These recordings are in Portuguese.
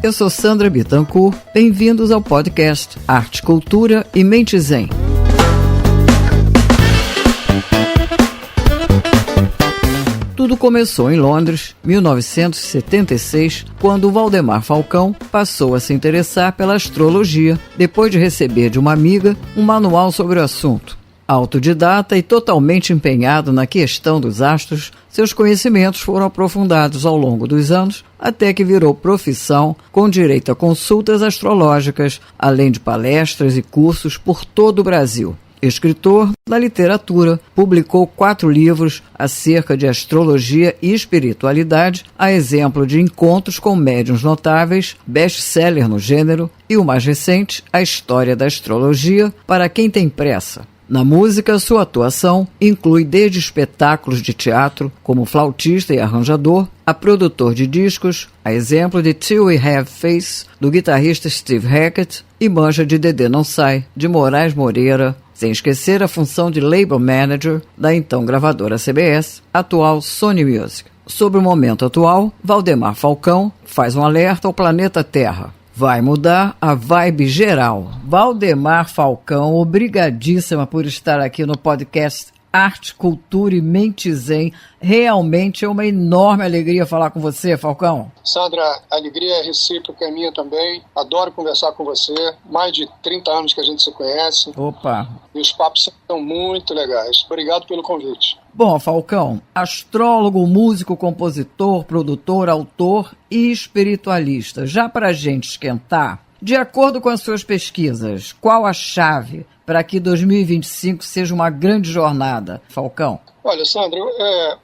eu sou Sandra Bittencourt. Bem-vindos ao podcast Arte, Cultura e Mente Zen. Tudo começou em Londres, 1976, quando Valdemar Falcão passou a se interessar pela astrologia, depois de receber de uma amiga um manual sobre o assunto. Autodidata e totalmente empenhado na questão dos astros, seus conhecimentos foram aprofundados ao longo dos anos, até que virou profissão, com direito a consultas astrológicas, além de palestras e cursos por todo o Brasil. Escritor da literatura, publicou 4 livros acerca de astrologia e espiritualidade, a exemplo de Encontros com Médiuns Notáveis, best-seller no gênero, e o mais recente, A História da Astrologia para Quem Tem Pressa. Na música, sua atuação inclui desde espetáculos de teatro, como flautista e arranjador, a produtor de discos, a exemplo de Till We Have Face, do guitarrista Steve Hackett, e Manja de Dedê Não Sai, de Moraes Moreira, sem esquecer a função de label manager da então gravadora CBS, atual Sony Music. Sobre o momento atual, Valdemar Falcão faz um alerta ao planeta Terra. Vai mudar a vibe geral. Valdemar Falcão, obrigadíssima por estar aqui no podcast Arte, Cultura e Mente Zen. Realmente é uma enorme alegria falar com você, Falcão. Sandra, a alegria é recíproca, é minha também. Adoro conversar com você. Mais de 30 anos que a gente se conhece. Opa! E os papos são muito legais. Obrigado pelo convite. Bom, Falcão, astrólogo, músico, compositor, produtor, autor e espiritualista. Já para a gente esquentar, de acordo com as suas pesquisas, qual a chave para que 2025 seja uma grande jornada, Falcão? Olha, Sandra,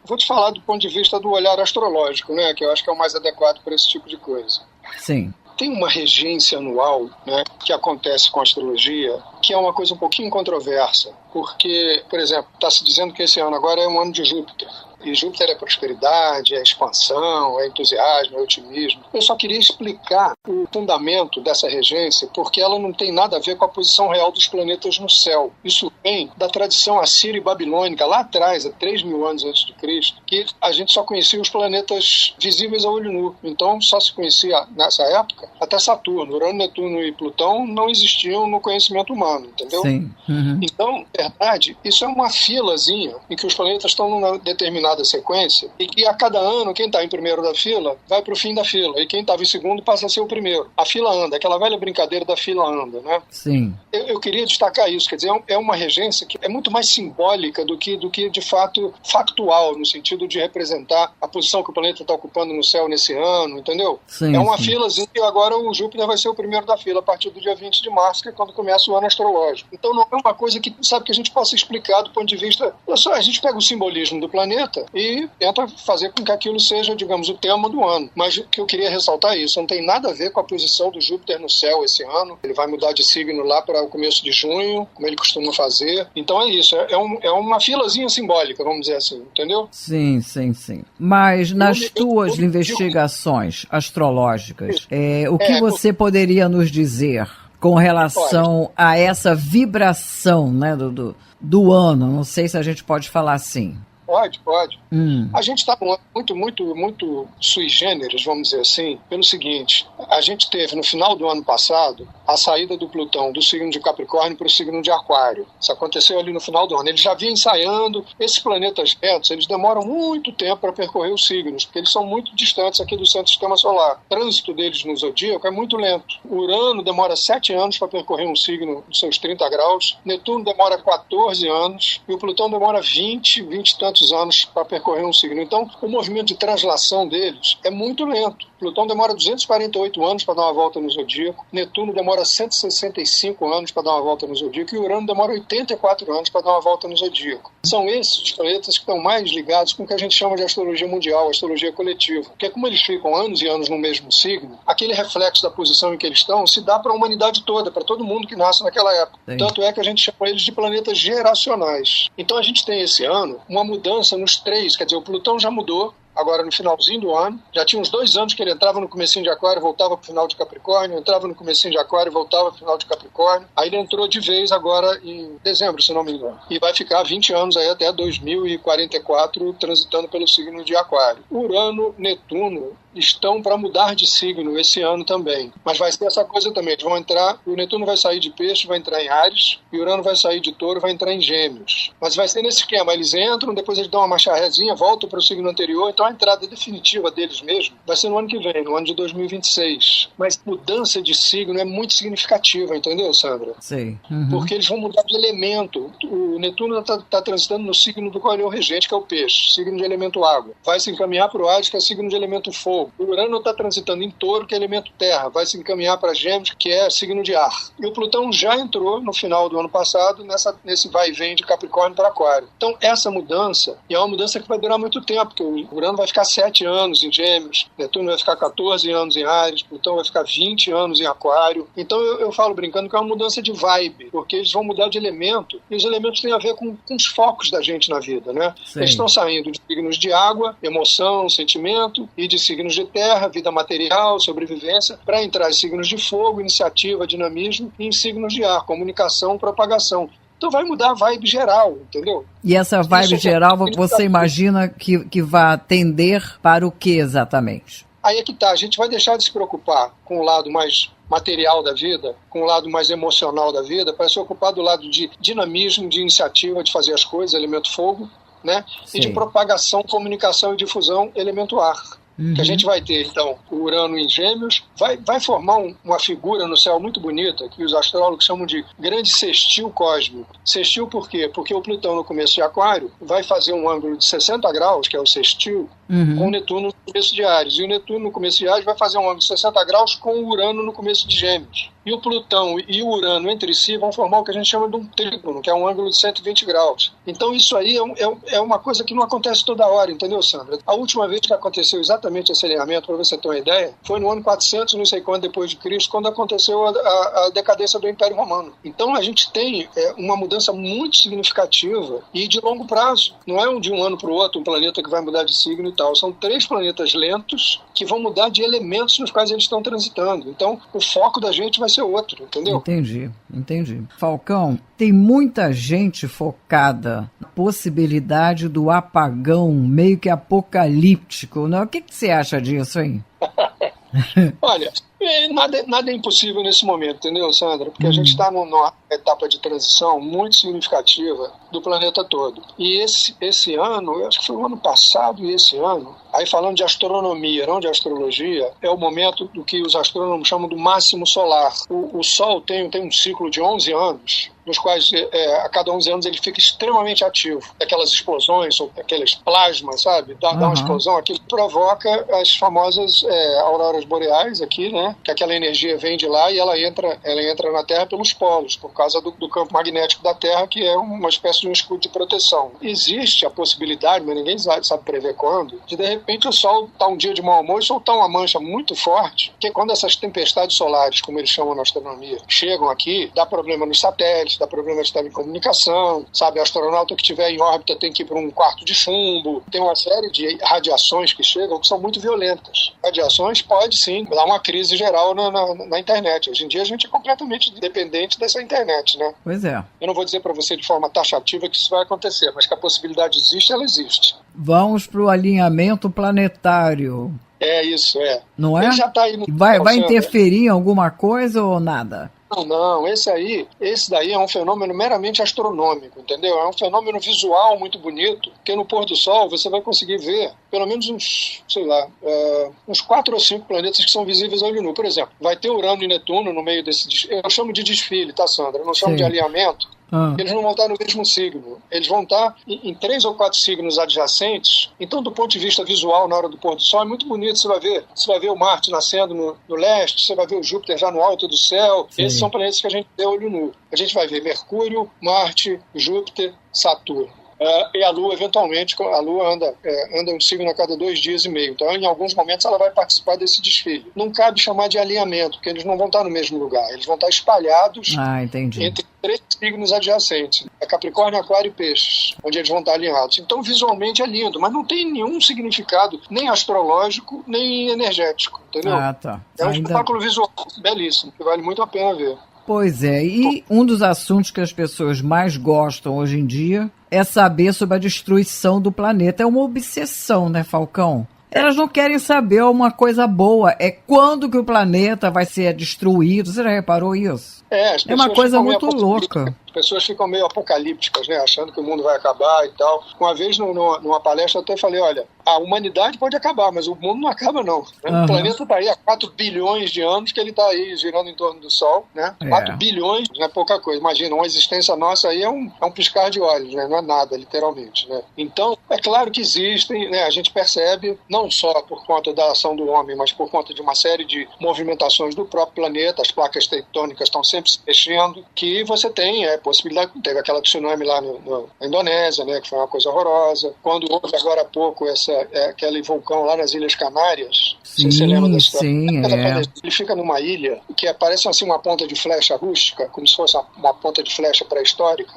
vou te falar do ponto de vista do olhar astrológico, né, que eu acho que é o mais adequado para esse tipo de coisa. Sim. Tem uma regência anual, né, que acontece com a astrologia, que é uma coisa um pouquinho controversa, porque, por exemplo, está se dizendo que esse ano agora é um ano de Júpiter. E Júpiter é prosperidade, é expansão, é entusiasmo, é otimismo. Eu só queria explicar o fundamento dessa regência, porque ela não tem nada a ver com a posição real dos planetas no céu. Isso vem da tradição assíria e babilônica, lá atrás, há 3.000 anos antes de Cristo, que a gente só conhecia os planetas visíveis a olho nu. Então, só se conhecia, nessa época, até Saturno. Urano, Netuno e Plutão não existiam no conhecimento humano, entendeu? Sim. Uhum. Então, na verdade, isso é uma filazinha em que os planetas estão numa determinada sequência, e que a cada ano quem está em primeiro da fila vai para o fim da fila, e quem estava em segundo passa a ser o primeiro. A fila anda, aquela velha brincadeira da fila anda, né? Sim. Eu queria destacar isso, quer dizer, é uma regência que é muito mais simbólica do que de fato factual, no sentido de representar a posição que o planeta está ocupando no céu nesse ano, entendeu? Sim, é uma sim. filazinha, e agora o Júpiter vai ser o primeiro da fila a partir do dia 20 de março, que é quando começa o ano astrológico. Então não é uma coisa que, sabe, que a gente possa explicar do ponto de vista... A gente pega o simbolismo do planeta e tenta fazer com que aquilo seja, digamos, o tema do ano. Mas o que eu queria ressaltar é isso, não tem nada a ver com a posição do Júpiter no céu esse ano. Ele vai mudar de signo lá para o começo de junho, como ele costuma fazer. Então é isso, é uma filazinha simbólica, vamos dizer assim, entendeu? Sim. Mas nas tuas investigações astrológicas, o que você poderia nos dizer com relação a essa vibração, né, do ano? Não sei se a gente pode falar assim. Pode. A gente está muito sui generis, vamos dizer assim, pelo seguinte: a gente teve no final do ano passado a saída do Plutão do signo de Capricórnio para o signo de Aquário. Isso aconteceu ali no final do ano. Ele já vinha ensaiando. Esses planetas retos, eles demoram muito tempo para percorrer os signos, porque eles são muito distantes aqui do centro do sistema solar. O trânsito deles no zodíaco é muito lento. O Urano demora 7 anos para percorrer um signo dos seus 30 graus, Netuno demora 14 anos e o Plutão demora 20 e tantos anos para percorrer um signo. Então, o movimento de translação deles é muito lento. Plutão demora 248 anos para dar uma volta no zodíaco, Netuno demora 165 anos para dar uma volta no zodíaco e Urano demora 84 anos para dar uma volta no zodíaco. São esses os planetas que estão mais ligados com o que a gente chama de astrologia mundial, astrologia coletiva. Porque como eles ficam anos e anos no mesmo signo, aquele reflexo da posição em que eles estão se dá para a humanidade toda, para todo mundo que nasce naquela época. Sim. Tanto é que a gente chama eles de planetas geracionais. Então a gente tem esse ano uma mudança nos 3, quer dizer, o Plutão já mudou, agora no finalzinho do ano. Já tinha uns 2 anos que ele entrava no comecinho de Aquário e voltava para o final de Capricórnio, entrava no comecinho de Aquário e voltava para o final de Capricórnio. Aí ele entrou de vez agora em dezembro, se não me engano. E vai ficar 20 anos aí até 2044 transitando pelo signo de Aquário. Urano, Netuno estão para mudar de signo esse ano também. Mas vai ser essa coisa também, eles vão entrar, o Netuno vai sair de Peixe, vai entrar em Áries, e o Urano vai sair de Touro, vai entrar em Gêmeos. Mas vai ser nesse esquema, eles entram, depois eles dão uma marcha-rézinha, voltam para o signo anterior, então a entrada definitiva deles mesmo vai ser no ano que vem, no ano de 2026. Mas mudança de signo é muito significativa, entendeu, Sandra? Sim. Porque eles vão mudar de elemento. O Netuno está transitando no signo do qual ele é o regente, que é o Peixe, signo de elemento água. Vai se encaminhar para o Áries, que é signo de elemento fogo. O Urano está transitando em Touro, que é elemento terra. Vai se encaminhar para Gêmeos, que é signo de ar. E o Plutão já entrou no final do ano passado nesse vai e vem de Capricórnio para Aquário. Então essa mudança, e é uma mudança que vai durar muito tempo, porque o Urano vai ficar 7 anos em Gêmeos, Netuno vai ficar 14 anos em Áries, Plutão vai ficar 20 anos em Aquário. Então eu falo brincando que é uma mudança de vibe, porque eles vão mudar de elemento, e os elementos têm a ver com os focos da gente na vida, né? Sim. Eles estão saindo de signos de água, emoção, sentimento, e de signos de terra, vida material, sobrevivência, para entrar em signos de fogo, iniciativa, dinamismo, e em signos de ar, comunicação, propagação. Então vai mudar a vibe geral, entendeu? E essa vibe geral, você imagina que vai tender para o que exatamente? Aí é que tá, a gente vai deixar de se preocupar com o lado mais material da vida, com o lado mais emocional da vida, para se ocupar do lado de dinamismo, de iniciativa, de fazer as coisas, elemento fogo, né? Sim. E de propagação, comunicação e difusão, elemento ar. Que a gente vai ter, então, o Urano em Gêmeos, vai formar uma figura no céu muito bonita, que os astrólogos chamam de grande sextil cósmico. Sextil por quê? Porque o Plutão no começo de Aquário vai fazer um ângulo de 60 graus, que é o sextil, com o Netuno no começo de Áries. E o Netuno no começo de Áries vai fazer um ângulo de 60 graus com o Urano no começo de Gêmeos. E o Plutão e o Urano entre si vão formar o que a gente chama de um trígono, que é um ângulo de 120 graus. Então isso aí é uma coisa que não acontece toda hora, entendeu, Sandra? A última vez que aconteceu exatamente esse alinhamento, para você ter uma ideia, foi no ano 400, não sei quando, depois de Cristo, quando aconteceu a decadência do Império Romano. Então a gente tem uma mudança muito significativa e de longo prazo. Não é de um ano para o outro um planeta que vai mudar de signo e tal. São 3 planetas lentos que vão mudar de elementos nos quais eles estão transitando. Então o foco da gente vai ser outro, entendeu? Entendi. Falcão, tem muita gente focada na possibilidade do apagão meio que apocalíptico, né? O que você acha disso, hein? Olha, nada é impossível nesse momento, entendeu, Sandra? Porque a gente está numa etapa de transição muito significativa do planeta todo. E esse ano, eu acho que foi o ano passado e esse ano, aí falando de astronomia, não de astrologia, é o momento do que os astrônomos chamam do máximo solar. O Sol tem um ciclo de 11 anos, nos quais a cada 11 anos ele fica extremamente ativo. Aquelas explosões, ou aqueles plasmas, sabe? Dá uma explosão, aquilo provoca as famosas auroras boreais aqui, né? Que aquela energia vem de lá e ela entra na Terra pelos polos, por causa do campo magnético da Terra, que é uma espécie de um escudo de proteção. Existe a possibilidade, mas ninguém sabe prever quando, de repente o Sol tá um dia de mau humor e soltar uma mancha muito forte, que quando essas tempestades solares, como eles chamam na astronomia, chegam aqui, dá problema nos satélites, dá problema de telecomunicação, sabe? O astronauta que estiver em órbita tem que ir para um quarto de chumbo, tem uma série de radiações que chegam que são muito violentas. Radiações pode sim dar uma crise geral na internet. Hoje em dia a gente é completamente dependente dessa internet, né? Pois é. Eu não vou dizer para você de forma taxativa que isso vai acontecer, mas que a possibilidade existe, ela existe. Vamos para o alinhamento planetário. É isso, é. Não é? Ele já tá aí no... Vai interferir em alguma coisa ou nada? Não, esse daí é um fenômeno meramente astronômico, entendeu? É um fenômeno visual muito bonito, porque no pôr do sol você vai conseguir ver pelo menos uns 4 ou 5 planetas que são visíveis ao olho nu. Por exemplo, vai ter Urano e Netuno no meio desse... Eu chamo de desfile, tá, Sandra? Eu não chamo de alinhamento. Eles não vão estar no mesmo signo. Eles vão estar em 3 ou 4 signos adjacentes. Então, do ponto de vista visual, na hora do pôr do sol, é muito bonito. Você vai ver o Marte nascendo no leste, você vai ver o Júpiter já no alto do céu. Sim. Esses são planetas que a gente vê olho nu. A gente vai ver Mercúrio, Marte, Júpiter, Saturno. E a Lua, eventualmente, a Lua anda um signo a cada 2 dias e meio. Então, em alguns momentos, ela vai participar desse desfile. Não cabe chamar de alinhamento, porque eles não vão estar no mesmo lugar. Eles vão estar espalhados entre 3 signos adjacentes. Capricórnio, Aquário e Peixes, onde eles vão estar alinhados. Então, visualmente é lindo, mas não tem nenhum significado, nem astrológico, nem energético, entendeu? É um espetáculo visual belíssimo, que vale muito a pena ver. Pois é, e um dos assuntos que as pessoas mais gostam hoje em dia é saber sobre a destruição do planeta. É uma obsessão, né, Falcão? Elas não querem saber uma coisa boa, é quando que o planeta vai ser destruído. Você já reparou isso? É uma coisa muito louca. As pessoas ficam meio apocalípticas, né? Achando que o mundo vai acabar e tal. Uma vez, numa palestra, eu até falei, olha, a humanidade pode acabar, mas o mundo não acaba, não. Né? O planeta está aí há 4 bilhões de anos que ele está aí girando em torno do Sol, né? 4 bilhões não é pouca coisa. Imagina, uma existência nossa aí é um piscar de olhos, né? Não é nada, literalmente, né? Então, é claro que existem, né? A gente percebe, não só por conta da ação do homem, mas por conta de uma série de movimentações do próprio planeta, as placas tectônicas estão sempre se mexendo, que você tem possibilidade. Teve aquela tsunami lá na Indonésia, né? Que foi uma coisa horrorosa. Quando houve agora há pouco aquele vulcão lá nas Ilhas Canárias, sim, você lembra da história? Sim, Ele fica numa ilha que parece assim uma ponta de flecha rústica, como se fosse uma ponta de flecha pré-histórica,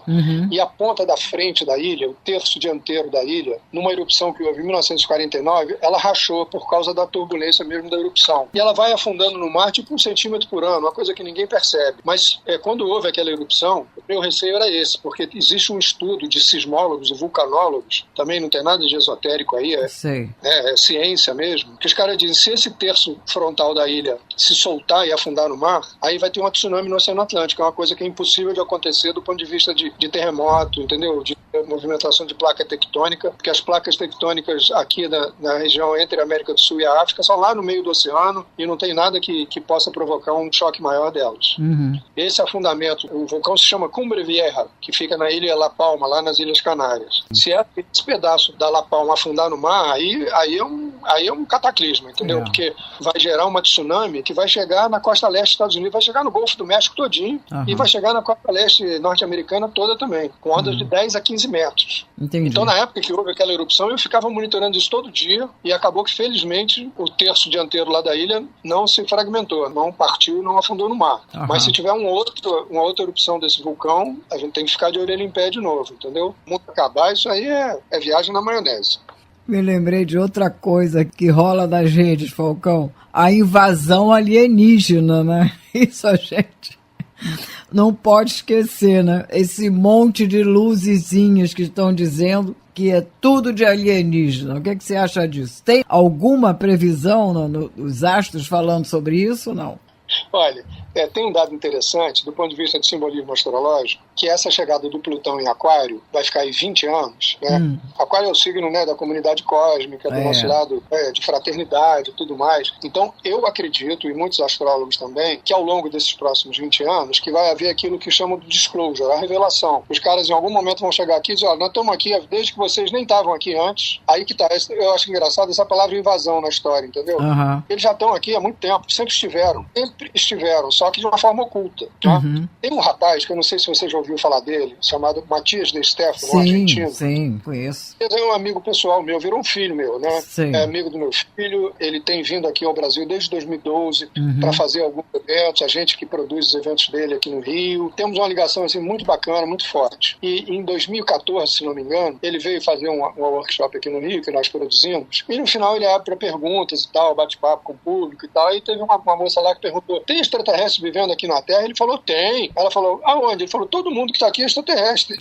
e a ponta da frente da ilha, o terço dianteiro da ilha, numa erupção que houve em 1949, ela rachou por causa da turbulência mesmo da erupção. E ela vai afundando no mar tipo 1 centímetro por ano, uma coisa que ninguém percebe. Mas quando houve aquela erupção, o meu receio era esse, porque existe um estudo de sismólogos e vulcanólogos, também não tem nada de esotérico aí, é ciência mesmo, que os caras dizem, se esse terço frontal da ilha se soltar e afundar no mar, aí vai ter uma tsunami no Oceano Atlântico, é uma coisa que é impossível de acontecer do ponto de vista de terremoto, entendeu? De movimentação de placa tectônica, porque as placas tectônicas aqui na região entre a América do Sul e a África são lá no meio do oceano e não tem nada que possa provocar um choque maior delas. Esse afundamento, o vulcão se chama Cumbre Vieja, que fica na ilha La Palma, lá nas Ilhas Canárias. Se esse pedaço da La Palma afundar no mar, aí é um cataclismo, entendeu? Porque vai gerar uma tsunami que vai chegar na costa leste dos Estados Unidos, vai chegar no Golfo do México todinho e vai chegar na costa leste norte-americana toda também, com ondas de 10 a 15 metros. Entendi. Então, na época que houve aquela erupção, eu ficava monitorando isso todo dia e acabou que, felizmente, o terço dianteiro lá da ilha não se fragmentou, não partiu, não afundou no mar. Mas se tiver uma outra erupção desse vulcão, a gente tem que ficar de orelha em pé de novo, entendeu? O mundo acabar, isso aí é viagem na maionese. Me lembrei de outra coisa que rola nas redes, Falcão. A invasão alienígena, né? Isso a gente não pode esquecer, né? Esse monte de luzezinhas que estão dizendo que é tudo de alienígena. O que você acha disso? Tem alguma previsão nos astros falando sobre isso ou não? Olha, tem um dado interessante do ponto de vista de simbolismo astrológico, que essa chegada do Plutão em Aquário vai ficar aí 20 anos, né? Aquário é o signo, né, da comunidade cósmica, do nosso lado de fraternidade e tudo mais. Então, eu acredito, e muitos astrólogos também, que ao longo desses próximos 20 anos, que vai haver aquilo que chamam de disclosure, a revelação. Os caras em algum momento vão chegar aqui e dizer, olha, nós estamos aqui desde que vocês nem estavam aqui antes. Aí que tá, eu acho engraçado essa palavra invasão na história, entendeu? Eles já estão aqui há muito tempo, sempre estiveram, só que de uma forma oculta. Tá? Tem um rapaz, que eu não sei se você já ouviu falar dele, chamado Matias de Stefano, um argentino. Sim, conheço. Ele é um amigo pessoal meu, virou um filho meu, né? É amigo do meu filho, ele tem vindo aqui ao Brasil desde 2012 para fazer alguns eventos, a gente que produz os eventos dele aqui no Rio. Temos uma ligação assim, muito bacana, muito forte. E em 2014, se não me engano, ele veio fazer um workshop aqui no Rio, que nós produzimos, e no final ele abre para perguntas e tal, bate-papo com o público e tal, e teve uma moça lá que perguntou, tem extraterrestre vivendo aqui na Terra? Ele falou, tem. Ela falou, aonde? Ele falou, todo mundo que está aqui é extraterrestre.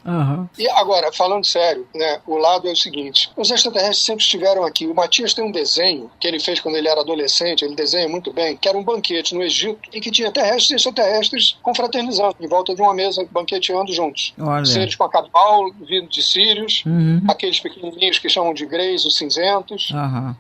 E agora, falando sério, né, o lado é o seguinte, os extraterrestres sempre estiveram aqui. O Matias tem um desenho que ele fez quando ele era adolescente, ele desenha muito bem, que era um banquete no Egito, e que tinha terrestres e extraterrestres confraternizando, em volta de uma mesa, banqueteando juntos. Olha. Seres com a cabal, vindo de Sírios, aqueles pequenininhos que chamam de greys, os cinzentos,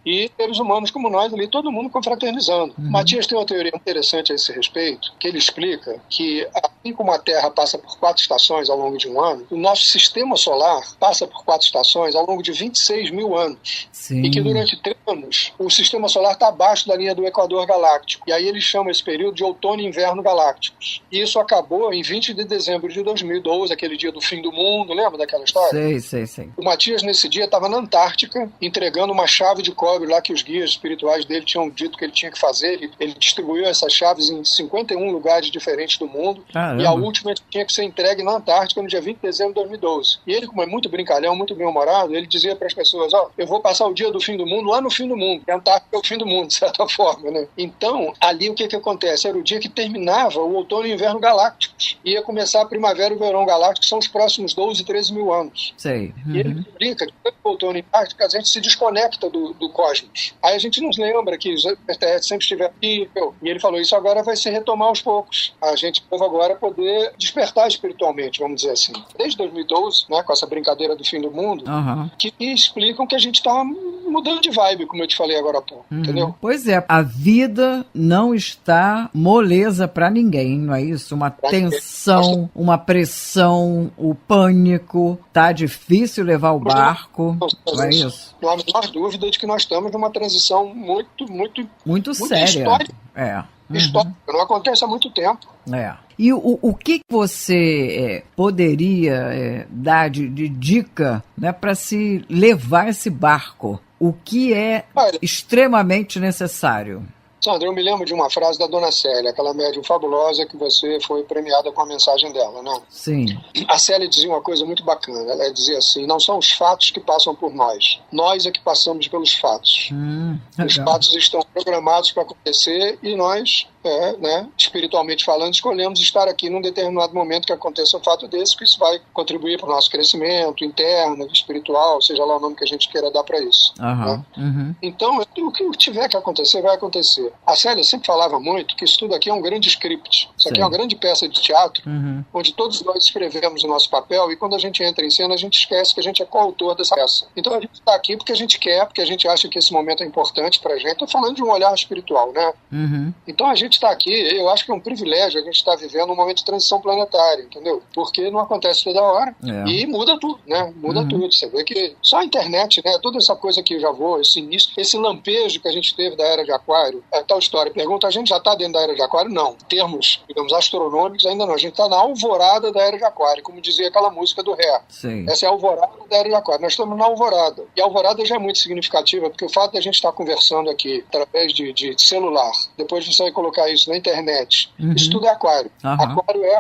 e seres humanos como nós ali, todo mundo confraternizando. Matias tem uma teoria interessante a esse respeito, que ele explica que, assim como a Terra passa por 4 estações ao longo de um ano, o nosso sistema solar passa por 4 estações ao longo de 26 mil anos. E que durante 3 anos o sistema solar está abaixo da linha do Equador galáctico. E aí eles chamam esse período de outono e inverno galácticos. E isso acabou em 20 de dezembro de 2012, aquele dia do fim do mundo, lembra daquela história? Sei. O Matias, nesse dia, estava na Antártica, entregando uma chave de cobre lá que os guias espirituais dele tinham dito que ele tinha que fazer. Ele distribuiu essas chaves entregues em 51 lugares diferentes do mundo. Caramba. E a última tinha que ser entregue na Antártica no dia 20 de dezembro de 2012. E ele, como é muito brincalhão, muito bem-humorado, ele dizia para as pessoas, eu vou passar o dia do fim do mundo lá no fim do mundo. E a Antártica é o fim do mundo, de certa forma, né? Então, ali o que acontece? Era o dia que terminava o outono e o inverno galácticos. Ia começar a primavera e o verão galáctico, que são os próximos 12, 13 mil anos. Sei. E ele explica que quando o outono e Antártica, a gente se desconecta do cosmos. Aí a gente nos lembra que os extraterrestres sempre estiveram aqui. E ele falou, isso agora vai se retomar aos poucos. A gente deve agora poder despertar espiritualmente, vamos dizer assim. Desde 2012, né, com essa brincadeira do fim do mundo, que explicam que a gente está mudando de vibe, como eu te falei agora há pouco, entendeu? Pois é, a vida não está moleza para ninguém, não é isso? Uma tensão, uma pressão, o pânico, tá difícil levar o barco, não é isso? Não há a menor dúvida de que nós estamos numa transição muito séria. Histórica. Histórica, não acontece há muito tempo. E o que você poderia dar de dica, né, para se levar esse barco? O que é extremamente necessário? Sandra, eu me lembro de uma frase da Dona Célia, aquela médium fabulosa que você foi premiada com a mensagem dela, né? Sim. A Célia dizia uma coisa muito bacana. Ela dizia assim, não são os fatos que passam por nós é que passamos pelos fatos. Os fatos estão programados para acontecer e nós, espiritualmente falando, escolhemos estar aqui num determinado momento que aconteça um fato desse, que isso vai contribuir para o nosso crescimento interno, espiritual, seja lá o nome que a gente queira dar para isso. Então, o que tiver que acontecer, vai acontecer. A Célia sempre falava muito que isso tudo aqui é um grande script. Isso aqui é uma grande peça de teatro, onde todos nós escrevemos o nosso papel e quando a gente entra em cena, a gente esquece que a gente é coautor dessa peça. Então a gente está aqui porque a gente quer, porque a gente acha que esse momento é importante pra gente. Estou falando de um olhar espiritual, né? Então a gente está aqui, eu acho que é um privilégio a gente estar vivendo um momento de transição planetária, entendeu? Porque não acontece toda hora e muda tudo, né? Muda tudo. Você vê que só a internet, né? Toda essa coisa que eu já vou, esse início, esse lampejo que a gente teve da Era de Aquário, tal história. Pergunta, a gente já está dentro da Era de Aquário? Não. Em termos, digamos, astronômicos, ainda não. A gente está na alvorada da Era de Aquário, como dizia aquela música do Ré. Sim. Essa é a alvorada da Era de Aquário. Nós estamos na alvorada. E a alvorada já é muito significativa, porque o fato de a gente estar conversando aqui através de celular, depois você vai colocar isso na internet, isso tudo é aquário. Aquário é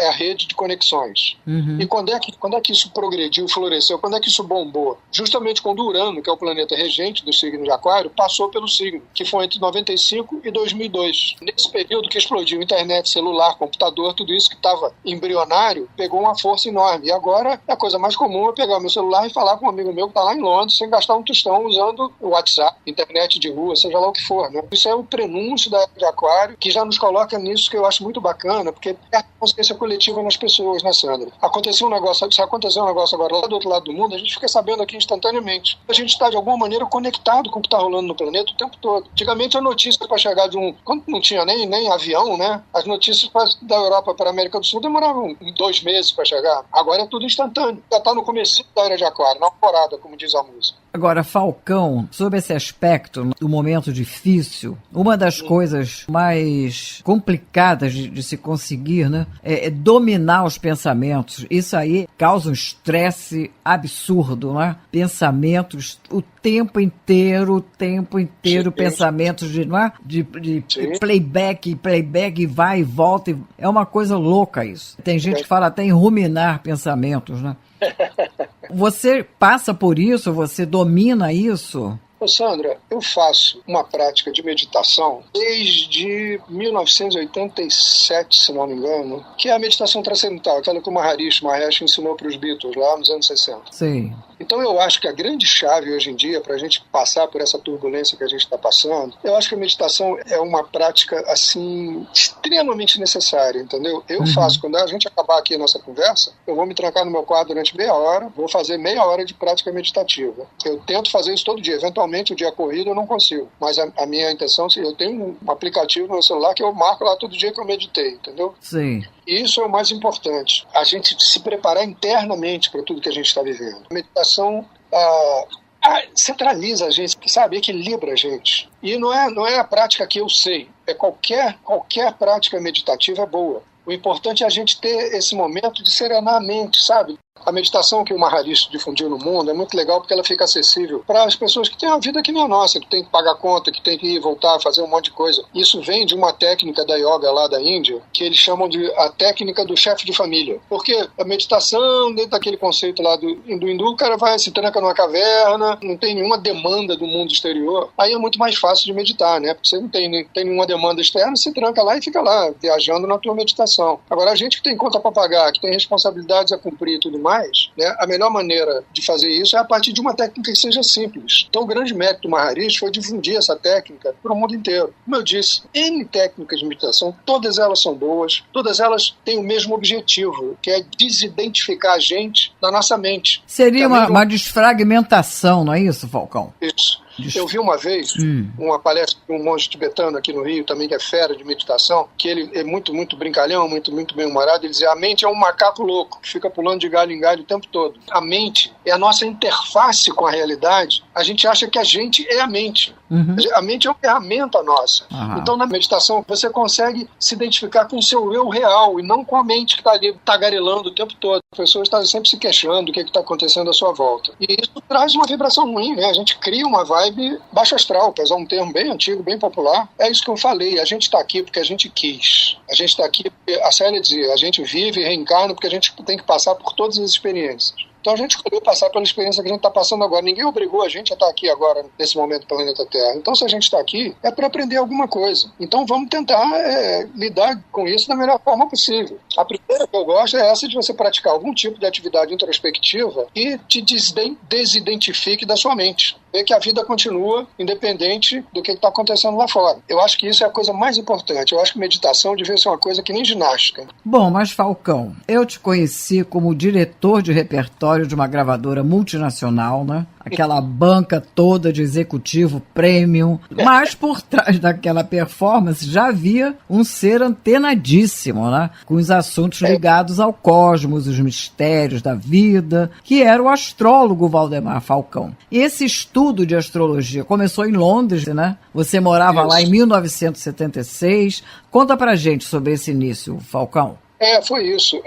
a rede de conexões. E quando é que isso progrediu, floresceu? Quando é que isso bombou? Justamente quando o Urano, que é o planeta regente do signo de Aquário, passou pelo signo, que foi entre 95 e 2002. Nesse período que explodiu internet, celular, computador, tudo isso que estava embrionário, pegou uma força enorme. E agora a coisa mais comum é pegar meu celular e falar com um amigo meu que está lá em Londres, sem gastar um tostão, usando o WhatsApp, internet de rua, seja lá o que for, né? Isso é o prenúncio da Era de Aquário, que já nos coloca nisso que eu acho muito bacana, porque é a consciência coletiva nas pessoas, né, Sandra? Se acontecer um negócio agora lá do outro lado do mundo, a gente fica sabendo aqui instantaneamente. A gente está, de alguma maneira, conectado com o que está rolando no planeta o tempo todo. Antigamente, a notícia para chegar quando não tinha nem avião, né? As notícias da Europa para a América do Sul demoravam 2 meses para chegar. Agora é tudo instantâneo. Já está no começo da Era de Aquário, na alvorada, como diz a música. Agora, Falcão, sobre esse aspecto do momento difícil, uma das coisas mais complicadas de se conseguir, né, é dominar os pensamentos. Isso aí causa um estresse absurdo, né? Pensamentos o tempo inteiro, pensamentos de playback, vai e volta. É uma coisa louca isso. Tem gente que fala até em ruminar pensamentos, né? Você passa por isso? Você domina isso? Sandra, eu faço uma prática de meditação desde 1987, se não me engano, que é a meditação transcendental, aquela que o Maharishi Mahesh ensinou para os Beatles lá nos anos 60. Sim. Então eu acho que a grande chave hoje em dia para a gente passar por essa turbulência que a gente está passando, eu acho que a meditação é uma prática assim extremamente necessária, entendeu? Eu faço, quando a gente acabar aqui a nossa conversa, eu vou me trancar no meu quarto durante meia hora, vou fazer meia hora de prática meditativa. Eu tento fazer isso todo dia, eventualmente o dia corrido eu não consigo, mas a minha intenção, eu tenho um aplicativo no meu celular que eu marco lá todo dia que eu meditei, entendeu? Sim. E isso é o mais importante, a gente se preparar internamente para tudo que a gente está vivendo. A meditação centraliza a gente, sabe, equilibra a gente. E não é a prática que eu sei, é qualquer prática meditativa é boa. O importante é a gente ter esse momento de serenar a mente, sabe? A meditação que o Maharishi difundiu no mundo é muito legal porque ela fica acessível para as pessoas que têm uma vida que nem a nossa, que tem que pagar conta, que tem que ir voltar, fazer um monte de coisa. Isso vem de uma técnica da yoga lá da Índia, que eles chamam de a técnica do chefe de família. Porque a meditação, dentro daquele conceito lá do hindu, o cara vai, se tranca numa caverna, não tem nenhuma demanda do mundo exterior. Aí é muito mais fácil de meditar, né? Porque você não tem nenhuma demanda externa, se tranca lá e fica lá, viajando na tua meditação. Agora, a gente que tem conta para pagar, que tem responsabilidades a cumprir e tudo mais, né, a melhor maneira de fazer isso é a partir de uma técnica que seja simples. Então o grande mérito do Maharishi foi difundir essa técnica para o mundo inteiro. Como eu disse, N técnicas de meditação, todas elas são boas, todas elas têm o mesmo objetivo, que é desidentificar a gente da nossa mente. Seria uma desfragmentação, não é isso, Falcão? Isso. Eu vi uma vez uma palestra de um monge tibetano aqui no Rio, também que é fera de meditação, que ele é muito, muito brincalhão, muito, muito bem-humorado. Ele dizia, a mente é um macaco louco, que fica pulando de galho em galho o tempo todo. A mente é a nossa interface com a realidade. A gente acha que a gente é a mente. A mente é uma ferramenta nossa. Então, na meditação, você consegue se identificar com o seu eu real e não com a mente que está ali tagarelando o tempo todo. A pessoa está sempre se queixando do que está acontecendo à sua volta. E isso traz uma vibração ruim, né? A gente cria uma vibe baixo astral, para usar um termo bem antigo, bem popular. É isso que eu falei, a gente está aqui porque a gente quis. A gente está aqui porque, a Célia dizia, a gente vive e reencarna porque a gente tem que passar por todas as experiências. Então a gente escolheu passar pela experiência que a gente está passando agora. Ninguém obrigou a gente a estar aqui agora, nesse momento, no planeta Terra. Então, se a gente está aqui, é para aprender alguma coisa. Então, vamos tentar lidar com isso da melhor forma possível. A primeira que eu gosto é essa de você praticar algum tipo de atividade introspectiva e te desidentifique da sua mente. Ver que a vida continua independente do que está acontecendo lá fora. Eu acho que isso é a coisa mais importante. Eu acho que meditação devia ser uma coisa que nem ginástica. Bom, mas Falcão, eu te conheci como diretor de repertório de uma gravadora multinacional, né? Aquela banca toda de executivo premium, mas por trás daquela performance já havia um ser antenadíssimo, né? Com os assuntos ligados ao cosmos, os mistérios da vida, que era o astrólogo Valdemar Falcão. E esse estudo de astrologia começou em Londres, né? Você morava lá em 1976. Conta pra gente sobre esse início, Falcão. Foi isso.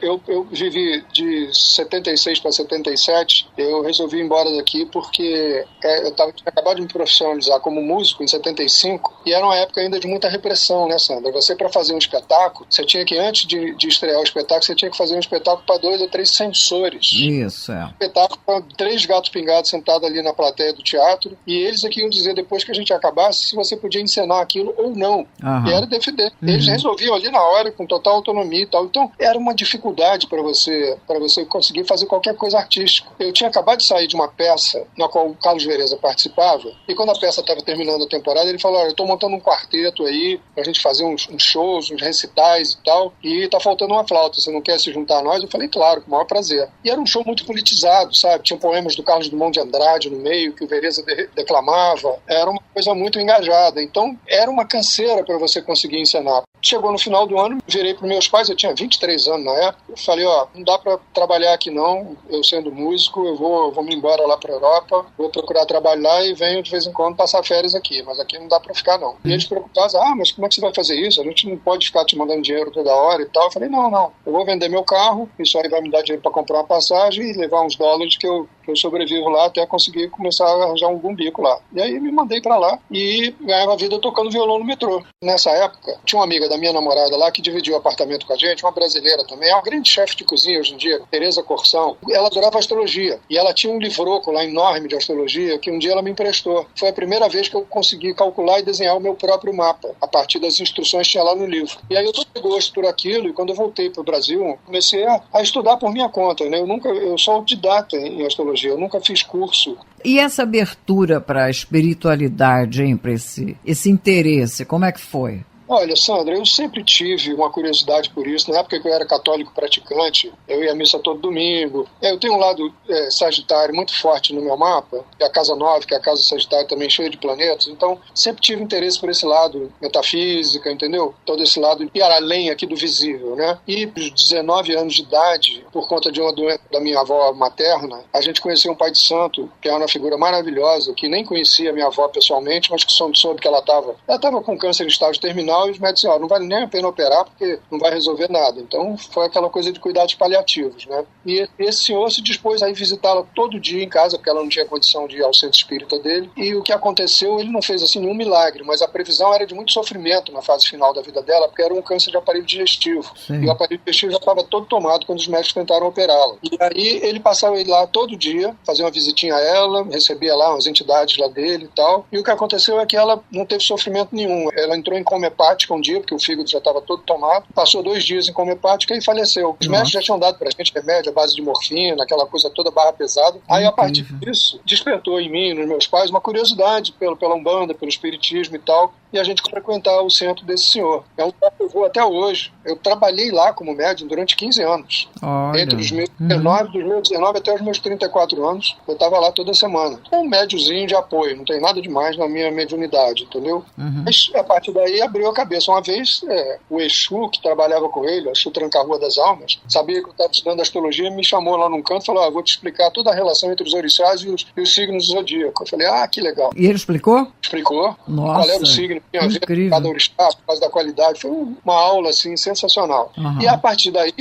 Eu vivi de 76 para 77, eu resolvi ir embora daqui porque eu tinha acabado de me profissionalizar como músico em 75 e era uma época ainda de muita repressão, né, Sandra? Você, para fazer um espetáculo, você tinha que, antes de estrear o espetáculo, você tinha que fazer um espetáculo para 2 ou 3 censores. Isso, Um espetáculo para 3 gatos pingados sentados ali na plateia do teatro e eles aqui iam dizer, depois que a gente acabasse, se você podia encenar aquilo ou não. E era defender. Eles resolviam ali na hora, com total autonomia e tal. Então, era uma dificuldade para você conseguir fazer qualquer coisa artística. Eu tinha acabado de sair de uma peça na qual o Carlos Vereza participava, e quando a peça estava terminando a temporada, ele falou, olha, eu estou montando um quarteto aí, pra gente fazer uns shows, uns recitais e tal, e tá faltando uma flauta, você não quer se juntar a nós? Eu falei, claro, com o maior prazer. E era um show muito politizado, sabe? Tinha poemas do Carlos Drummond de Andrade no meio, que o Vereza declamava, era uma coisa muito engajada, então era uma canseira para você conseguir encenar. Chegou no final do ano, virei para meus pais, eu tinha 23 anos na época, eu falei, não dá para trabalhar aqui não, eu sendo músico, eu vou me embora lá para Europa, vou procurar trabalho lá e venho de vez em quando passar férias aqui, mas aqui não dá para ficar não. E eles preocupados, mas como é que você vai fazer isso? A gente não pode ficar te mandando dinheiro toda hora e tal. Eu falei, não, eu vou vender meu carro, isso aí vai me dar dinheiro para comprar uma passagem e levar uns dólares que eu sobrevivo lá até conseguir começar a arranjar algum bico lá. E aí me mandei para lá e ganhava a vida tocando violão no metrô. Nessa época, tinha uma amiga da minha namorada lá que dividiu o apartamento com a gente, uma brasileira também, é uma grande chefe de cozinha hoje em dia, Tereza Corsão. Ela adorava astrologia e ela tinha um livroco lá enorme de astrologia que um dia ela me emprestou. Foi a primeira vez que eu consegui calcular e desenhar o meu próprio mapa, a partir das instruções que tinha lá no livro. E aí eu tomei gosto por aquilo e quando eu voltei para o Brasil, comecei a estudar por minha conta, né? Eu sou autodidata em astrologia, eu nunca fiz curso. E essa abertura para a espiritualidade, hein, para esse interesse, como é que foi? Olha, Sandra, eu sempre tive uma curiosidade por isso. Na época que eu era católico praticante, eu ia à missa todo domingo. Eu tenho um lado sagitário muito forte no meu mapa, que é a casa 9, que é a casa sagitária também cheia de planetas. Então, sempre tive interesse por esse lado metafísica, entendeu? Todo esse lado ir além aqui do visível, né? E aos 19 anos de idade, por conta de uma doença da minha avó materna, a gente conheceu um pai de santo, que é uma figura maravilhosa, que nem conhecia a minha avó pessoalmente, mas que soube que ela estava com câncer em estágio terminal terminal e os médicos disseram, não vale nem a pena operar porque não vai resolver nada. Então foi aquela coisa de cuidados paliativos, né? E esse senhor se dispôs a ir visitá-la todo dia em casa, porque ela não tinha condição de ir ao centro espírita dele. E o que aconteceu, ele não fez assim nenhum milagre, mas a previsão era de muito sofrimento na fase final da vida dela, porque era um câncer de aparelho digestivo. Sim. E o aparelho digestivo já estava todo tomado quando os médicos tentaram operá-la. E aí ele passava lá todo dia, fazia uma visitinha a ela, recebia lá umas entidades lá dele e tal. E o que aconteceu é que ela não teve sofrimento nenhum. Ela entrou em coma hepática um dia, porque o fígado já estava todo tomado, passou 2 dias em coma hepática e faleceu. Os médicos já tinham dado pra gente remédio à base de morfina, aquela coisa toda, barra pesada. Aí a partir disso, despertou em mim, nos meus pais, uma curiosidade pela Umbanda, pelo espiritismo e tal, e a gente frequentar o centro desse senhor. É um lugar que eu vou até hoje. Eu trabalhei lá como médium durante 15 anos. Olha. Entre os meus 19, dos meus 19 até os meus 34 anos, eu estava lá toda semana. Um médiozinho de apoio, não tem nada demais na minha mediunidade, entendeu? Mas a partir daí abriu a cabeça. Uma vez, o Exu, que trabalhava com ele, o Exu Tranca-Rua das Almas, sabia que eu estava estudando astrologia, me chamou lá num canto e falou, vou te explicar toda a relação entre os orixás e os signos do zodíaco. Eu falei, que legal. E ele explicou? Explicou. Nossa, qual era o signo que tinha a ver com cada orixá, por causa da qualidade. Foi uma aula, assim, sensacional. E a partir daí,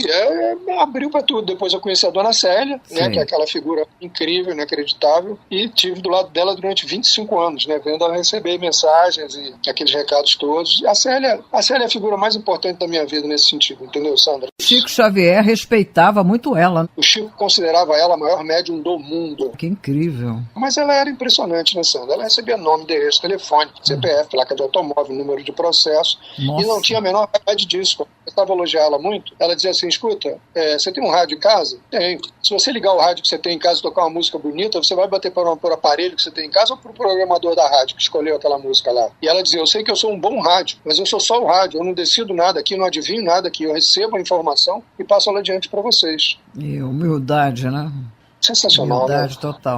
abriu para tudo. Depois eu conheci a Dona Célia, né, que é aquela figura incrível, inacreditável, e tive do lado dela durante 25 anos, né, vendo ela receber mensagens e aqueles recados todos. A Célia é a figura mais importante da minha vida nesse sentido, entendeu, Sandra? Chico Xavier respeitava muito ela. O Chico considerava ela a maior médium do mundo. Que incrível. Mas ela era impressionante, né, Sandra? Ela recebia nome, endereço, telefone, CPF, placa de automóvel, número de processo. Nossa. E não tinha a menor verdade disso. Quando eu estava a elogiar ela muito, ela dizia assim, escuta, você tem um rádio em casa? Tenho. Se você ligar o rádio que você tem em casa e tocar uma música bonita, você vai bater por aparelho que você tem em casa ou pro programador da rádio que escolheu aquela música lá? E ela dizia, eu sei que eu sou um bom rádio, mas eu sou só o rádio, eu não decido nada aqui, não adivinho nada aqui, eu recebo a informação e passo ela adiante para vocês. E humildade, né? Sensacional, humildade, né? total.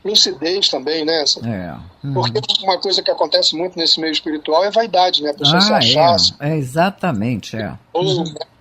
Lucidez também, né? Porque uma coisa que acontece muito nesse meio espiritual é vaidade, né? A pessoa se achar exatamente,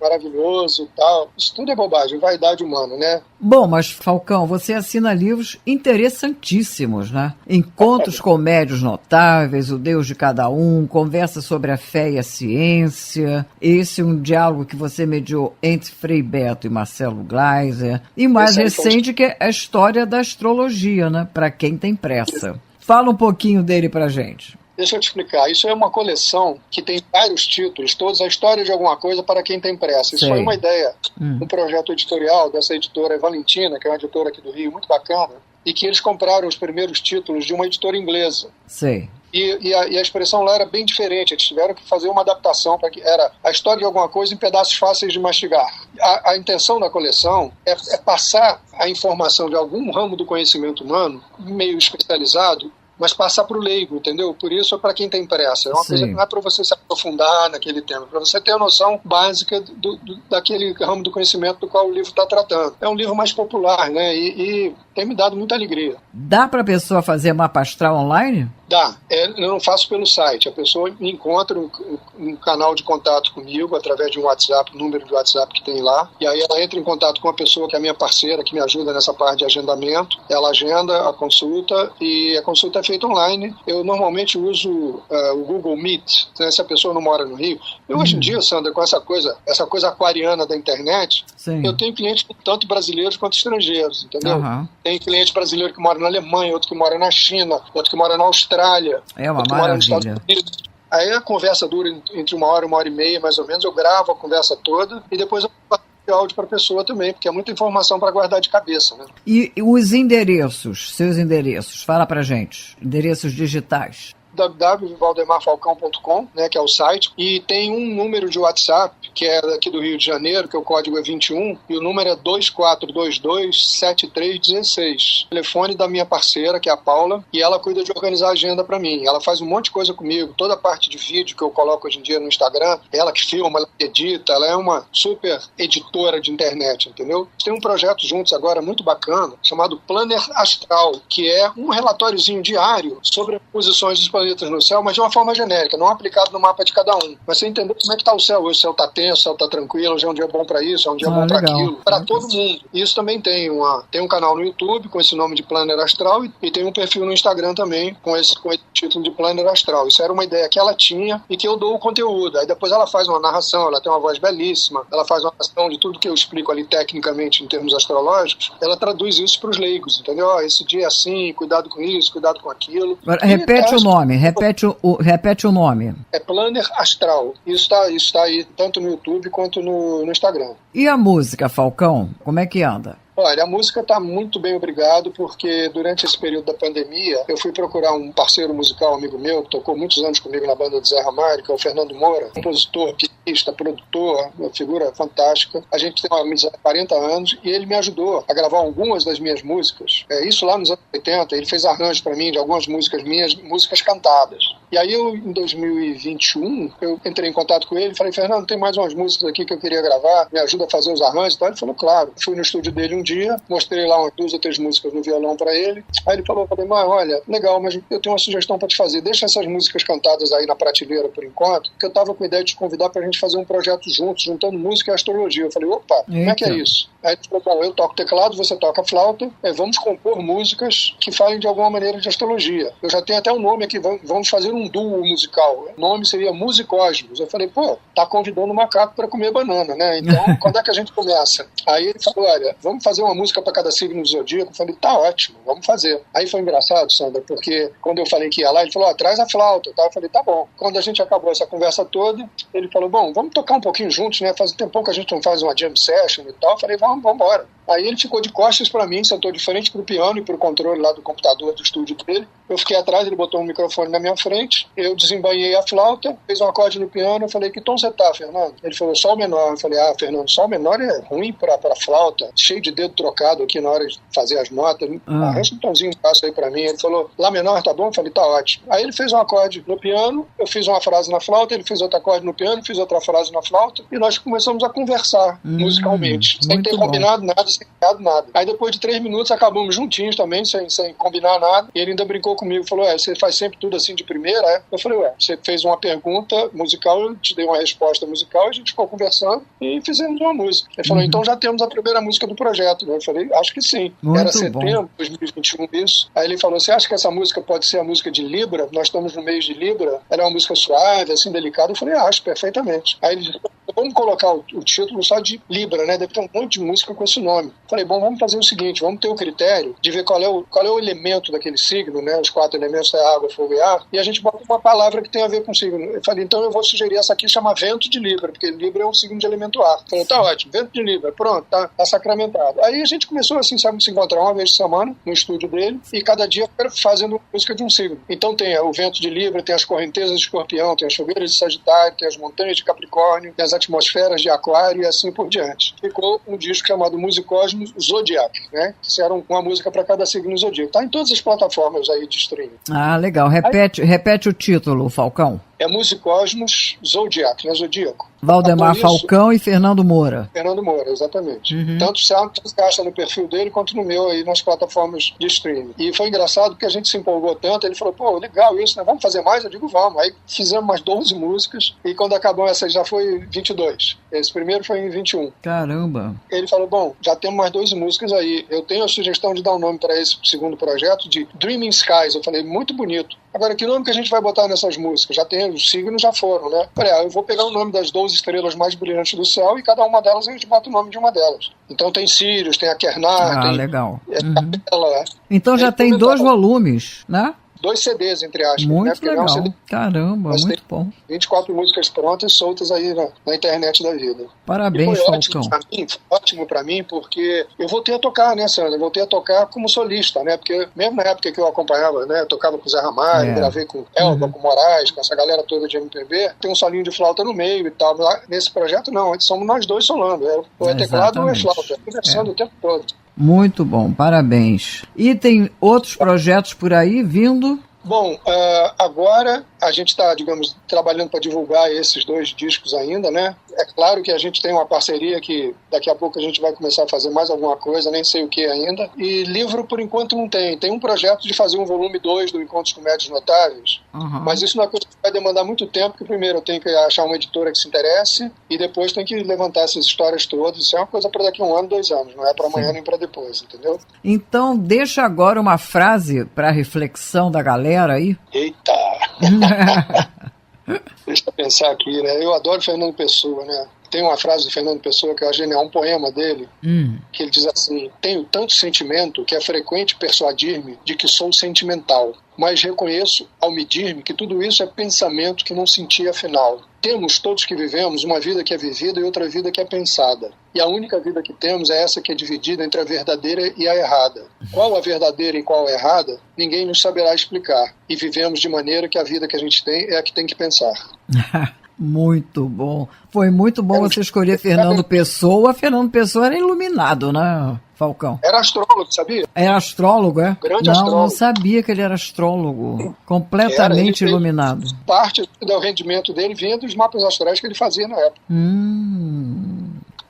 maravilhoso e tal. Isso tudo é bobagem, vaidade humana, né? Bom, mas Falcão, você assina livros interessantíssimos, né? Encontros com médios notáveis, O Deus de Cada Um, Conversa sobre a Fé e a Ciência, esse é um diálogo que você mediou entre Frei Beto e Marcelo Gleiser, e mais recente que é a História da Astrologia, né? Para quem tem pressa. Fala um pouquinho dele pra gente. Deixa eu te explicar. Isso é uma coleção que tem vários títulos, todos a história de alguma coisa para quem tem pressa. Isso foi uma ideia, um projeto editorial dessa editora Valentina, que é uma editora aqui do Rio, muito bacana, e que eles compraram os primeiros títulos de uma editora inglesa. Sei. E a expressão lá era bem diferente. Eles tiveram que fazer uma adaptação para que era a história de alguma coisa em pedaços fáceis de mastigar. A intenção da coleção é passar a informação de algum ramo do conhecimento humano, meio especializado, mas passar para o leigo, entendeu? Por isso é para quem tem pressa. É uma coisa que não é para você se aprofundar naquele tema, é para você ter a noção básica daquele ramo do conhecimento do qual o livro está tratando. É um livro mais popular, né? E tem me dado muita alegria. Dá para a pessoa fazer mapa astral online? Dá. Eu não faço pelo site. A pessoa me encontra um canal de contato comigo através de um WhatsApp, o número de WhatsApp que tem lá. E aí ela entra em contato com a pessoa que é minha parceira, que me ajuda nessa parte de agendamento. Ela agenda a consulta e a consulta é feita online. Eu normalmente uso o Google Meet, né, se a pessoa não mora no Rio. Hoje em dia, Sandra, com essa coisa aquariana da internet, eu tenho clientes tanto brasileiros quanto estrangeiros, entendeu? Tem cliente brasileiro que mora na Alemanha, outro que mora na China, outro que mora na Austrália, outro que mora nos Estados Unidos. Aí a conversa dura entre 1 hora e meia, mais ou menos. Eu gravo a conversa toda e depois eu passo áudio para a pessoa também, porque é muita informação para guardar de cabeça, né? E os endereços, seus endereços, fala pra gente, endereços digitais. www.valdemarfalcão.com, né, que é o site, e tem um número de WhatsApp, que é daqui do Rio de Janeiro, que o código é 21, e o número é 2422-7316. Telefone da minha parceira, que é a Paula, e ela cuida de organizar a agenda para mim. Ela faz um monte de coisa comigo, toda a parte de vídeo que eu coloco hoje em dia no Instagram, ela que filma, ela que edita, ela é uma super editora de internet, entendeu? Tem um projeto juntos agora muito bacana, chamado Planner Astral, que é um relatóriozinho diário sobre as posições dos planetas no céu, mas de uma forma genérica, não aplicado no mapa de cada um. Mas você entender como é que está o céu. Hoje o céu está tenso, o céu está tranquilo, hoje é um dia bom para isso, é um dia bom para aquilo. Para todo mundo. Isso também tem um canal no YouTube com esse nome de Planner Astral e tem um perfil no Instagram também com esse título de Planner Astral. Isso era uma ideia que ela tinha e que eu dou o conteúdo. Aí depois ela faz uma narração, ela tem uma voz belíssima, ela faz uma narração de tudo que eu explico ali tecnicamente em termos astrológicos, ela traduz isso para os leigos, entendeu? Ó, esse dia é assim, cuidado com isso, cuidado com aquilo. Agora, repete o nome, repete o nome. É Planner Astral. Isso está aí tanto no YouTube quanto no Instagram. E a música, Falcão? Como é que anda? Olha, a música está muito bem, obrigado, porque durante esse período da pandemia eu fui procurar um parceiro musical, amigo meu, que tocou muitos anos comigo na banda de Zé Ramalho, que é o Fernando Moura, compositor, pianista, produtor, uma figura fantástica. A gente tem uma amizade há 40 anos e ele me ajudou a gravar algumas das minhas músicas. Isso lá nos anos 80, ele fez arranjos para mim de algumas músicas minhas, músicas cantadas. E aí eu, em 2021, eu entrei em contato com ele e falei, Fernando, tem mais umas músicas aqui que eu queria gravar, me ajuda a fazer os arranjos e tal. Ele falou, claro. Fui no estúdio dele um dia, mostrei lá umas 2 ou 3 músicas no violão para ele. Aí ele falou, mas olha, legal, mas eu tenho uma sugestão para te fazer. Deixa essas músicas cantadas aí na prateleira por enquanto, porque eu tava com a ideia de te convidar pra gente fazer um projeto juntos, juntando música e astrologia. Eu falei, opa, como é que é isso? Aí ele falou, bom, eu toco teclado, você toca flauta, vamos compor músicas que falem de alguma maneira de astrologia. Eu já tenho até um nome aqui, vamos fazer um duo musical. O nome seria Musicosmos. Eu falei, pô, tá convidando o macaco para comer banana, né? Então, quando é que a gente começa? Aí ele falou, olha, vamos fazer uma música para cada signo do zodíaco. Eu falei, tá ótimo, vamos fazer. Aí foi engraçado, Sandra, porque quando eu falei que ia lá, ele falou, traz a flauta. Eu falei, tá bom. Quando a gente acabou essa conversa toda, ele falou, bom, vamos tocar um pouquinho juntos, né? Faz um tempão que a gente não faz uma jam session e tal. Eu falei, vamos embora. Aí ele ficou de costas para mim, sentou de frente pro piano e pro controle lá do computador do estúdio dele. Eu fiquei atrás, ele botou um microfone na minha frente, eu desembainhei a flauta, fez um acorde no piano, eu falei, que tom você tá, Fernando? Ele falou, sol menor. Eu falei, Fernando, sol menor é ruim pra flauta, cheio de dedo trocado aqui na hora de fazer as notas, arranja um tomzinho baixo aí pra mim. Ele falou, lá menor, tá bom? Eu falei, tá ótimo. Aí ele fez um acorde no piano, eu fiz uma frase na flauta, ele fez outro acorde no piano, fiz outra frase na flauta, e nós começamos a conversar musicalmente, sem ter combinado nada, sem ter nada. Aí depois de 3 minutos acabamos juntinhos também, sem combinar nada, e ele ainda brincou comigo, falou, você faz sempre tudo assim de primeira, Eu falei, você fez uma pergunta musical, eu te dei uma resposta musical, a gente ficou conversando e fizemos uma música. Ele falou, então já temos a primeira música do projeto. Eu falei, acho que sim. Era setembro de 2021 isso. Aí ele falou, você acha que essa música pode ser a música de Libra? Nós estamos no mês de Libra, ela é uma música suave, assim, delicada. Eu falei, acho, perfeitamente. Aí ele disse, vamos colocar o título só de Libra, né? Deve ter um monte de música com esse nome. Eu falei, bom, vamos fazer o seguinte, vamos ter o critério de ver qual é o elemento daquele signo, né? Os 4 elementos é água, fogo e ar, e a gente bota uma palavra que tem a ver com o signo. Eu falei, então eu vou sugerir essa aqui, chama Vento de Libra, porque Libra é um signo de elemento ar. Eu falei, tá ótimo, Vento de Libra, pronto, tá sacramentado. Aí a gente começou assim, sabe, se encontrar uma vez por semana no estúdio dele, e cada dia fazendo música de um signo. Então tem o Vento de Libra, tem as correntezas de Escorpião, tem as fogueiras de Sagitário, tem as montanhas de Capricórnio, tem as atmosferas de Aquário e assim por diante. Ficou um disco chamado Musicosmos Zodiac, né? Que era uma música para cada signo zodíaco. Tá em todas as plataformas aí de streaming. Ah, legal. Repete o título, Falcão. É Musicosmos Zodiac, né? Zodíaco. Valdemar Falcão e Fernando Moura. Fernando Moura, exatamente. Tanto você acha no perfil dele quanto no meu aí nas plataformas de streaming. E foi engraçado porque a gente se empolgou tanto, ele falou, pô, legal isso, né? Vamos fazer mais? Eu digo, vamos. Aí fizemos mais 12 músicas e quando acabou essa já foi 22. Esse primeiro foi em 21. Caramba! Ele falou, bom, já temos mais 12 músicas aí. Eu tenho a sugestão de dar um nome para esse segundo projeto de Dreaming Skies. Eu falei, muito bonito. Agora, que nome que a gente vai botar nessas músicas? Já tem, os signos já foram, né? Falei, eu vou pegar o nome das 12 estrelas mais brilhantes do céu e cada uma delas a gente bota o nome de uma delas. Então tem Sirius, tem a Kernar, tem... legal. Ela, então já tem 2 volumes, né? 2 CDs, entre aspas. Muito né? legal. É um CD... Caramba, Mas muito bom. 24 músicas prontas, soltas aí na internet da vida. Parabéns, Falcão. Ótimo pra mim, porque eu voltei a tocar, né, Sandra? Eu voltei a tocar como solista, né? Porque mesmo na época que eu acompanhava, né? Eu tocava com o Zé Ramalho, gravei com Elba, com Moraes, com essa galera toda de MPB. Tem um solinho de flauta no meio e tal. Nesse projeto, não. Somos nós dois solando. Ou é teclado ou é flauta. Conversando o tempo todo. Muito bom, parabéns. E tem outros projetos por aí vindo? Bom, agora a gente está, digamos, trabalhando para divulgar esses 2 discos ainda, né? É claro que a gente tem uma parceria que daqui a pouco a gente vai começar a fazer mais alguma coisa, nem sei o que ainda. E livro, por enquanto, não tem. Tem um projeto de fazer um volume 2 do Encontros com Médios Notáveis, mas isso não é coisa que vai demandar muito tempo, porque primeiro eu tenho que achar uma editora que se interesse e depois tem que levantar essas histórias todas. Isso é uma coisa para daqui a 1 ano, 2 anos, não é para amanhã nem para depois, entendeu? Então, deixa agora uma frase para reflexão da galera aí. Eita! Deixa eu pensar aqui, né? Eu adoro Fernando Pessoa, né? Tem uma frase do Fernando Pessoa que eu acho genial, um poema dele, que ele diz assim: tenho tanto sentimento que é frequente persuadir-me de que sou sentimental, mas reconheço ao medir-me que tudo isso é pensamento que não senti afinal. Temos todos que vivemos uma vida que é vivida e outra vida que é pensada. E a única vida que temos é essa que é dividida entre a verdadeira e a errada. Qual a verdadeira e qual a errada, ninguém nos saberá explicar. E vivemos de maneira que a vida que a gente tem é a que tem que pensar. Muito bom. Foi muito bom você escolher Fernando Pessoa. Fernando Pessoa era iluminado, né, Falcão? Era astrólogo, sabia? Era astrólogo, é? Grande astrólogo. Não sabia que ele era astrólogo. Completamente iluminado. Parte do rendimento dele vinha dos mapas astrais que ele fazia na época.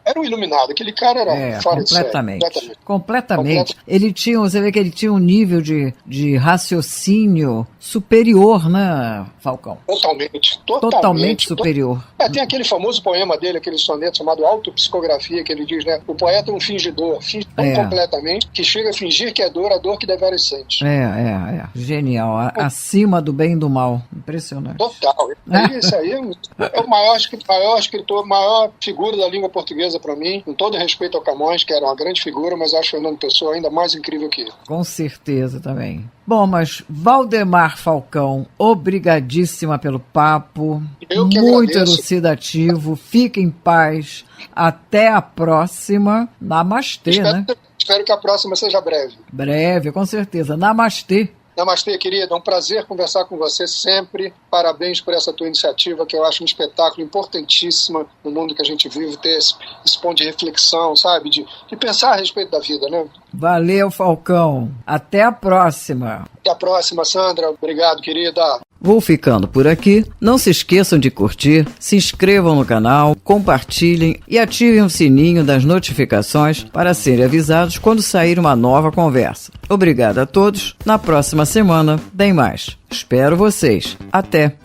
Era um iluminado, aquele cara era fora completamente. de série. Completamente. Ele tinha, você vê que ele tinha um nível de raciocínio superior, né, Falcão? Totalmente superior. Tem aquele famoso poema dele, aquele soneto chamado Autopsicografia, que ele diz, né, o poeta é um fingidor, finge tão completamente que chega a fingir que é dor, a dor que deveras sente. Genial, acima do bem e do mal, impressionante. Total, isso aí é o maior escritor, maior figura da língua portuguesa para mim, com todo respeito ao Camões, que era uma grande figura, mas acho Fernando Pessoa ainda mais incrível que ele. Com certeza também. Bom, mas Valdemar Falcão, obrigadíssima pelo papo, muito elucidativo, fique em paz, até a próxima, namastê, né? Espero que a próxima seja breve. Breve, com certeza, namastê. Namastê, querida, é um prazer conversar com você sempre. Parabéns por essa tua iniciativa, que eu acho um espetáculo importantíssimo no mundo que a gente vive, ter esse ponto de reflexão, sabe? De pensar a respeito da vida, né? Valeu, Falcão. Até a próxima. Até a próxima, Sandra. Obrigado, querida. Vou ficando por aqui. Não se esqueçam de curtir, se inscrevam no canal, compartilhem e ativem o sininho das notificações para serem avisados quando sair uma nova conversa. Obrigado a todos. Na próxima semana tem mais. Espero vocês. Até!